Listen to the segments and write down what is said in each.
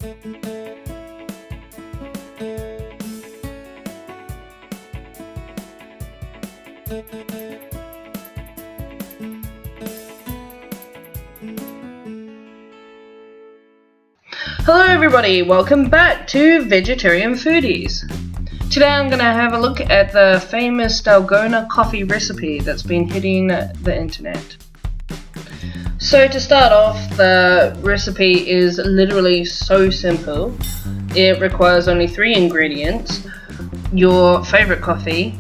Hello everybody, welcome back to Vegetarian Foodies. Today I'm going to have a look at the famous Dalgona coffee recipe that's been hitting the internet. So to start off, the recipe is literally so simple. It requires only 3 ingredients: your favorite coffee,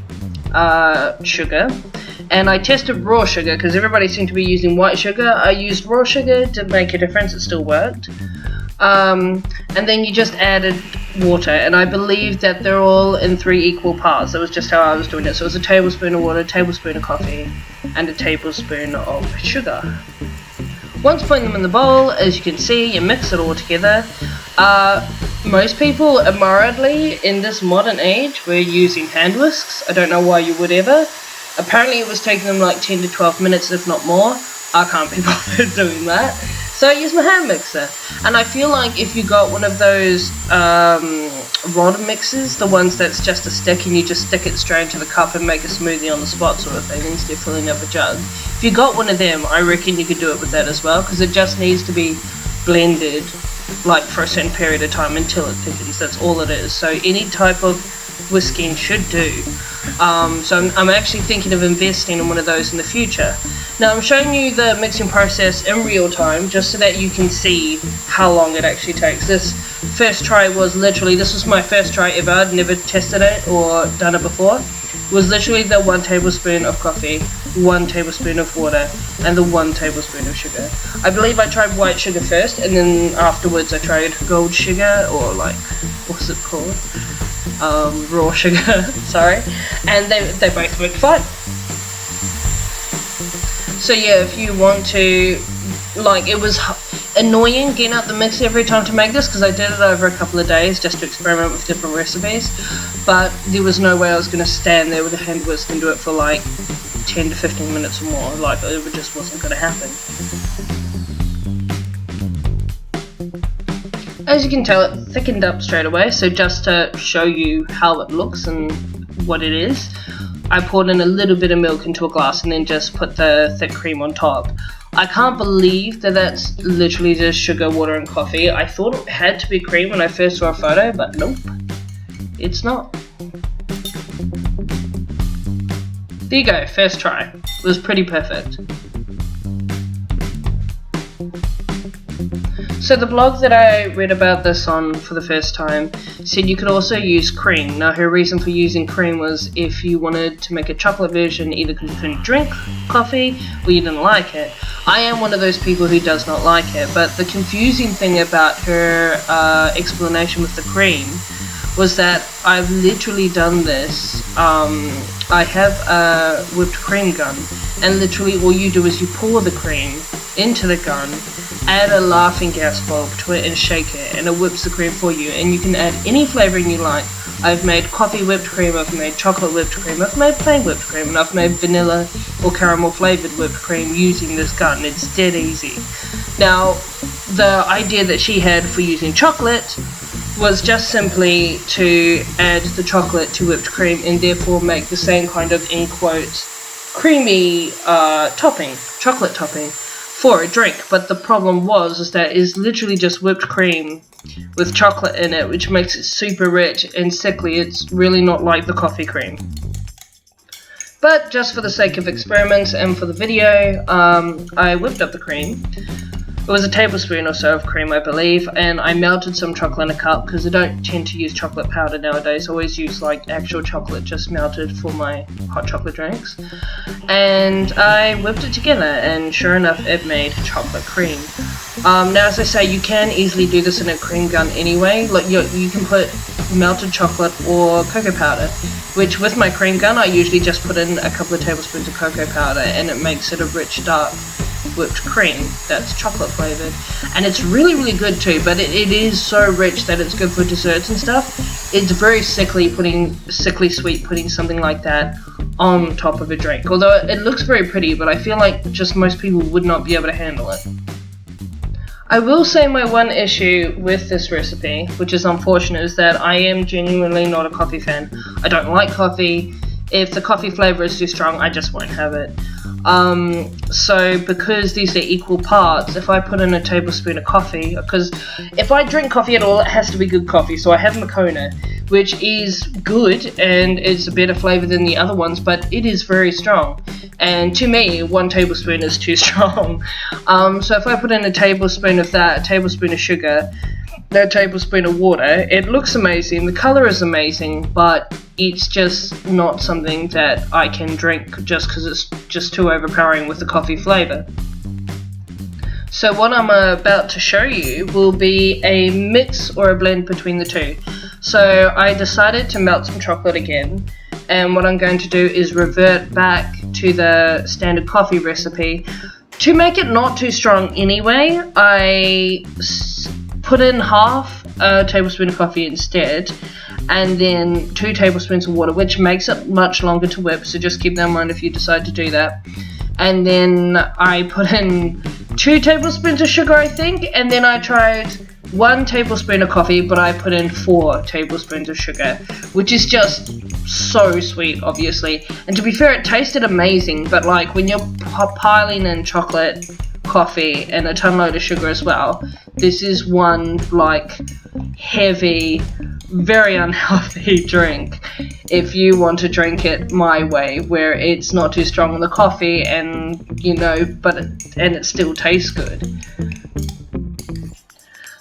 sugar, and I tested raw sugar because everybody seemed to be using white sugar. I used raw sugar to make a difference, it still worked. And then you just added water, and I believe that they're all in 3 equal parts. That was just how I was doing it. So it was a tablespoon of water, a tablespoon of coffee, and a tablespoon of sugar. Once putting them in the bowl, as you can see, you mix it all together. Most people, admiredly, in this modern age, were using hand whisks. I don't know why you would ever. Apparently it was taking them like 10 to 12 minutes, if not more. I can't be bothered doing that. So I use my hand mixer, and I feel like if you got one of those rod mixers, the ones that's just a stick and you just stick it straight into the cup and make a smoothie on the spot sort of thing instead of filling up a jug. If you got one of them, I reckon you could do it with that as well, because it just needs to be blended like for a certain period of time until it thickens. That's all it is. So any type of whisking should do. So I'm actually thinking of investing in one of those in the future. Now I'm showing you the mixing process in real time just so that you can see how long it actually takes. This first try was literally, this was my first try ever. I'd never tested it or done it before. It was literally the 1 tablespoon of coffee, 1 tablespoon of water, and the 1 tablespoon of sugar. I believe I tried white sugar first, and then afterwards I tried gold sugar, or like, what's it called? Raw sugar, sorry. And they both worked fine. So yeah, if you want to, like, it was annoying getting out the mix every time to make this because I did it over a couple of days just to experiment with different recipes, but there was no way I was going to stand there with a hand whisk and do it for like 10 to 15 minutes or more. Like, it just wasn't going to happen. As you can tell, it thickened up straight away, so just to show you how it looks and what it is, I poured in a little bit of milk into a glass and then just put the thick cream on top. I can't believe that that's literally just sugar, water, and coffee. I thought it had to be cream when I first saw a photo, but nope, it's not. There you go, first try. It was pretty perfect. So the blog that I read about this on for the first time said you could also use cream. Now her reason for using cream was if you wanted to make a chocolate version, either because you couldn't drink coffee or you didn't like it. I am one of those people who does not like it, but the confusing thing about her explanation with the cream was that I've literally done this. I have a whipped cream gun, and literally all you do is you pour the cream into the gun, add a laughing gas bulb to it and shake it, and it whips the cream for you, and you can add any flavouring you like. I've made coffee whipped cream, I've made chocolate whipped cream, I've made plain whipped cream, and I've made vanilla or caramel flavoured whipped cream using this gun. It's dead easy. Now, the idea that she had for using chocolate was just simply to add the chocolate to whipped cream and therefore make the same kind of, in quotes, creamy topping, chocolate topping for a drink. But the problem is that it's literally just whipped cream with chocolate in it, which makes it super rich and sickly. It's really not like the coffee cream. But just for the sake of experiments and for the video, I whipped up the cream. It was a tablespoon or so of cream, I believe, and I melted some chocolate in a cup because I don't tend to use chocolate powder nowadays. I always use like actual chocolate just melted for my hot chocolate drinks. And I whipped it together, and sure enough, it made chocolate cream. Now, as I say, you can easily do this in a cream gun anyway. Like you can put melted chocolate or cocoa powder, which with my cream gun, I usually just put in a couple of tablespoons of cocoa powder, and it makes it a rich, dark whipped cream that's chocolate flavored, and it's really good too, but it is so rich that it's good for desserts and stuff. It's very sickly sweet putting something like that on top of a drink, although it looks very pretty, but I feel like just most people would not be able to handle it. I will say my one issue with this recipe, which is unfortunate, is that I am genuinely not a coffee fan. I don't like coffee. If the coffee flavour is too strong, I just won't have it. So because these are equal parts, if I put in a tablespoon of coffee, because if I drink coffee at all, it has to be good coffee. So I have Macona, which is good and it's a better flavour than the other ones, but it is very strong. And to me, 1 tablespoon is too strong. So if I put in a tablespoon of that, a tablespoon of sugar, a tablespoon of water, it looks amazing, the colour is amazing, but it's just not something that I can drink just because it's just too overpowering with the coffee flavour. So what I'm about to show you will be a mix or a blend between the two. So I decided to melt some chocolate again, and what I'm going to do is revert back to the standard coffee recipe. To make it not too strong anyway, I put in half a tablespoon of coffee instead, and then 2 tablespoons of water, which makes it much longer to whip, so just keep that in mind if you decide to do that. And then I put in 2 tablespoons of sugar, I think, and then I tried 1 tablespoon of coffee, but I put in 4 tablespoons of sugar, which is just so sweet, obviously. And to be fair, it tasted amazing, but like when you're piling in chocolate, coffee, and a ton load of sugar as well, this is one like heavy, very unhealthy drink if you want to drink it my way, where it's not too strong on the coffee and and it still tastes good.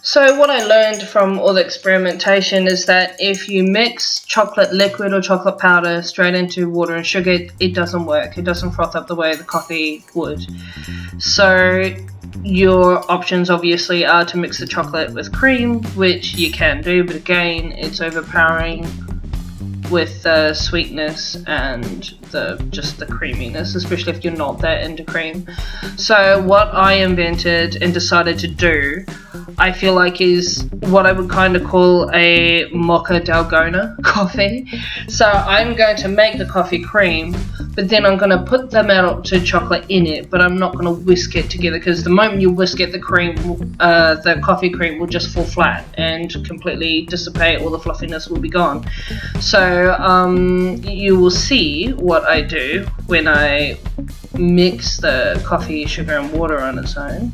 So what I learned from all the experimentation is that if you mix chocolate liquid or chocolate powder straight into water and sugar, it doesn't work. It doesn't froth up the way the coffee would. So your options obviously are to mix the chocolate with cream, which you can do, but again, it's overpowering with the sweetness and just the creaminess, especially if you're not that into cream. So what I invented and decided to do, I feel like, is what I would kind of call a mocha Dalgona coffee. So I'm going to make the coffee cream, but then I'm going to put the melted chocolate in it, but I'm not going to whisk it together, because the moment you whisk it, the coffee cream will just fall flat and completely dissipate. All the fluffiness will be gone. So you will see what I do when I mix the coffee, sugar and water on its own,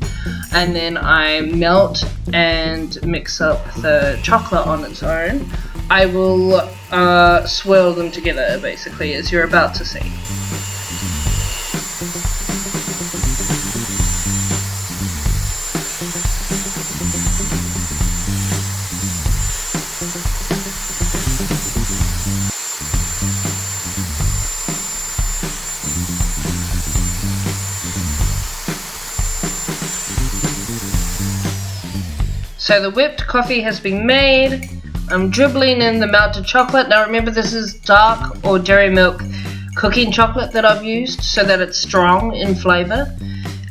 and then I melt and mix up the chocolate on its own. I will swirl them together, basically, as you're about to see. So the whipped coffee has been made. I'm dribbling in the melted chocolate. Now remember, this is dark or dairy milk cooking chocolate that I've used so that it's strong in flavour.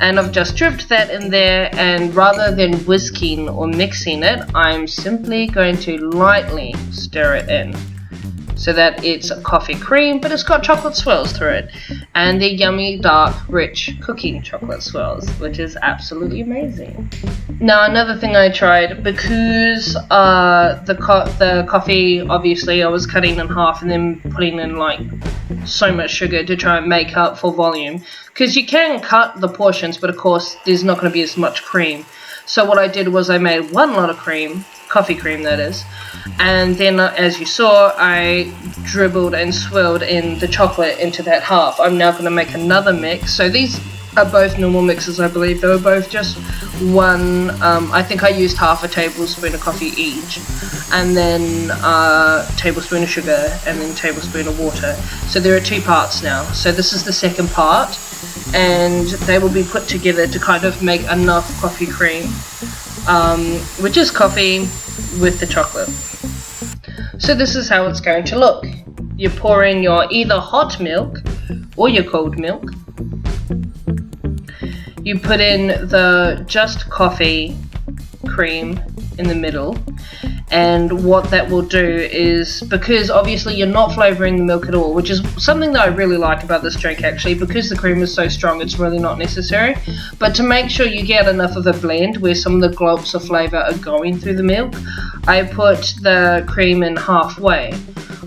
And I've just dripped that in there, and rather than whisking or mixing it, I'm simply going to lightly stir it in so that it's a coffee cream, but it's got chocolate swirls through it. And they're yummy, dark, rich cooking chocolate swirls, which is absolutely amazing. Now another thing I tried, because the coffee, obviously I was cutting in half and then putting in like so much sugar to try and make up for volume, because you can cut the portions, but of course there's not going to be as much cream. So what I did was I made 1 lot of cream, coffee cream that is, and then as you saw, I dribbled and swirled in the chocolate into that half. I'm now going to make another mix. So these are both normal mixes, I believe. They were both just one, I think I used half a tablespoon of coffee each, and then a tablespoon of sugar, and then a tablespoon of water. So there are 2 parts now. So this is the second part, and they will be put together to kind of make enough coffee cream, which is coffee with the chocolate. So this is how it's going to look. You pour in your either hot milk or your cold milk. You put in the just coffee cream in the middle, And what that will do is, because obviously you're not flavouring the milk at all, which is something that I really like about this drink actually, because the cream is so strong it's really not necessary, but to make sure you get enough of a blend where some of the globs of flavour are going through the milk, I put the cream in halfway.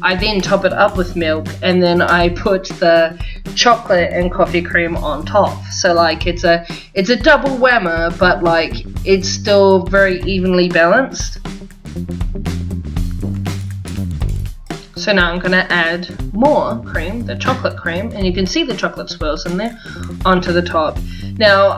I then top it up with milk, and then I put the chocolate and coffee cream on top. So like it's a double whammer, but like it's still very evenly balanced. So now I'm going to add more cream, the chocolate cream, and you can see the chocolate swirls in there, onto the top. Now,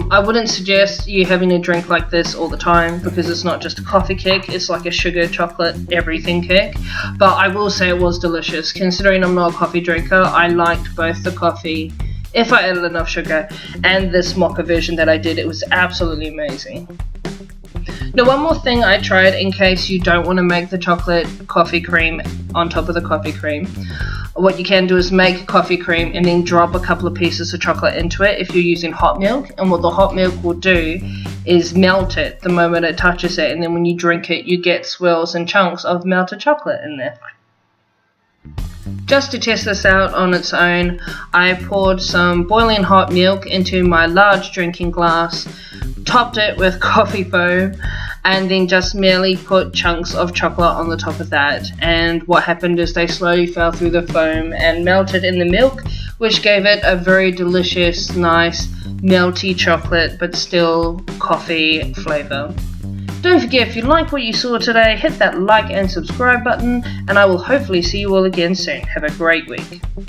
I wouldn't suggest you having a drink like this all the time, because it's not just a coffee kick, it's like a sugar, chocolate, everything kick. But I will say it was delicious. Considering I'm not a coffee drinker, I liked both the coffee, if I added enough sugar, and this mocha version that I did. It was absolutely amazing. Now, one more thing I tried in case you don't want to make the chocolate coffee cream on top of the coffee cream. What you can do is make coffee cream and then drop a couple of pieces of chocolate into it if you're using hot milk. And what the hot milk will do is melt it the moment it touches it. And then when you drink it, you get swirls and chunks of melted chocolate in there. Just to test this out on its own, I poured some boiling hot milk into my large drinking glass, topped it with coffee foam, and then just merely put chunks of chocolate on the top of that. And what happened is they slowly fell through the foam and melted in the milk, which gave it a very delicious, nice, melty chocolate, but still coffee flavour. Don't forget, if you like what you saw today, hit that like and subscribe button, and I will hopefully see you all again soon. Have a great week.